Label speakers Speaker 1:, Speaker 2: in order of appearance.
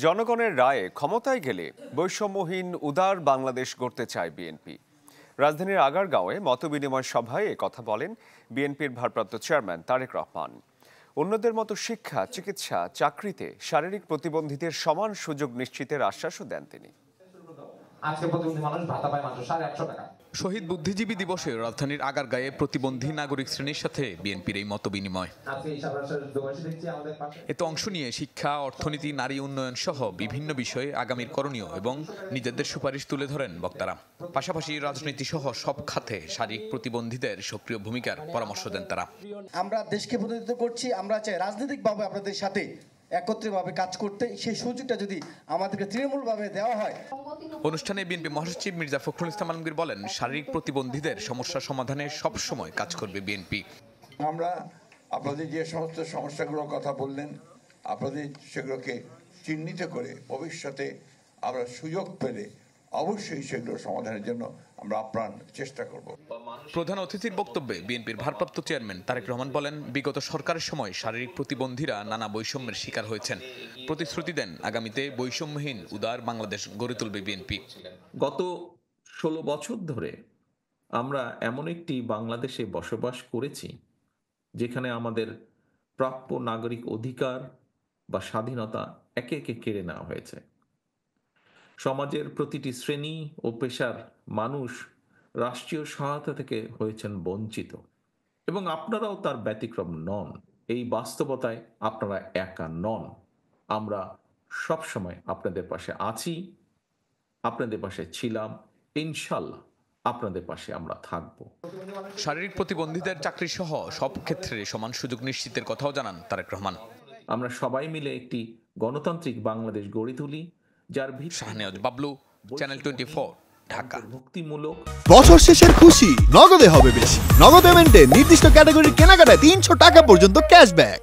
Speaker 1: জনগণের রায়ে ক্ষমতায় গেলে বৈষম্যহীন উদার বাংলাদেশ গড়তে চায় বিএনপি। রাজধানীর আগারগাঁওয়ে মতবিনিময় সভায় কথা বলেন বিএনপির ভারপ্রাপ্ত চেয়ারম্যান তারেক রহমান। অন্যদের মতো শিক্ষা, চিকিৎসা, চাকরিতে শারীরিক প্রতিবন্ধীদের সমান সুযোগ নিশ্চিতের আশ্বাসও দেন তিনি।
Speaker 2: শহীদ বুদ্ধিজীবী দিবসে রাজধানীর আগারগাঁয়ে প্রতিবন্ধী নাগরিক শ্রেণীর সাথে বিএনপির এই মতবিনিময়। এতে অংশ নিয়ে শিক্ষা, অর্থনীতি, নারী উন্নয়ন সহ বিভিন্ন বিষয়ে আগামীর করণীয় এবং নিজেদের সুপারিশ তুলে ধরেন বক্তারা। পাশাপাশি রাজনীতি সহ সব খাতে শারীরিক প্রতিবন্ধীদের সক্রিয় ভূমিকার পরামর্শ দেন তারা।
Speaker 3: আমরা দেশকে প্রতিনিধিত্ব করছি, আমরা চাই রাজনৈতিকভাবে আপনাদের সাথে একত্রিতভাবে কাজ করতে। সেই সুযোগটা যদি আমাদেরকে তৃণমূলভাবে দেওয়া হয়।
Speaker 2: অনুষ্ঠানে বিএনপি মহাসচিব মির্জা ফখরুল ইসলাম আলমগীর বলেন, শারীরিক প্রতিবন্ধীদের সমস্যা সমাধানে সব সময় কাজ করবে বিএনপি।
Speaker 4: আমরা আপনাদের যে সমস্ত সমস্যাগুলোর কথা বললেন, আপনাদের সেগুলোকে চিহ্নিত করে ভবিষ্যতে আমরা সুযোগ পেলে অবশ্যই সেগুলো সমাধানের জন্য আমরা আপ্রাণ চেষ্টা করব।
Speaker 2: প্রধান অতিথির বক্তব্যে বিএনপির ভারপ্রাপ্ত চেয়ারম্যান তারেক রহমান বলেন, বিগত সরকারের সময় শারীরিক প্রতিবন্ধীরা নানা বৈষম্যের শিকার হয়েছেন। প্রতিশ্রুতি দেন আগামীতে বৈষম্যহীন উদার বাংলাদেশ গড়ে তুলবে বিএনপি।
Speaker 5: গত 16 বছর ধরে আমরা এমন একটি বাংলাদেশে বসবাস করেছি যেখানে আমাদের প্রাপ্য নাগরিক অধিকার বা স্বাধীনতা একে একে কেড়ে নেওয়া হয়েছে। সমাজের প্রতিটি শ্রেণী ও পেশার মানুষ রাষ্ট্রীয় সহায়তা থেকে হয়েছেন বঞ্চিত, এবং আপনারাও তার ব্যতিক্রম নন। এই বাস্তবতায় আপনারা একা নন। আমরা সব সময় আপনাদের পাশে আছি, আপনাদের পাশে ছিলাম, ইনশাল্লাহ আপনাদের পাশে আমরা থাকব।
Speaker 2: শারীরিক প্রতিবন্ধীদের চাকরি সহ সব ক্ষেত্রে সমান সুযোগ নিশ্চিতের কথাও জানান তারেক রহমান।
Speaker 5: আমরা সবাই মিলে একটি গণতান্ত্রিক বাংলাদেশ গড়ে তুলি, যার
Speaker 2: শাহনেওয়াজ বাবলু, চ্যানেল 24, ঢাকা।
Speaker 5: মুক্তিমূলক
Speaker 6: বছর শেষের খুশি নগদে হবে বেশি। নগদ পেমেন্টে নির্দিষ্ট ক্যাটাগরির কেনাকাটায় 300 টাকা পর্যন্ত ক্যাশব্যাক।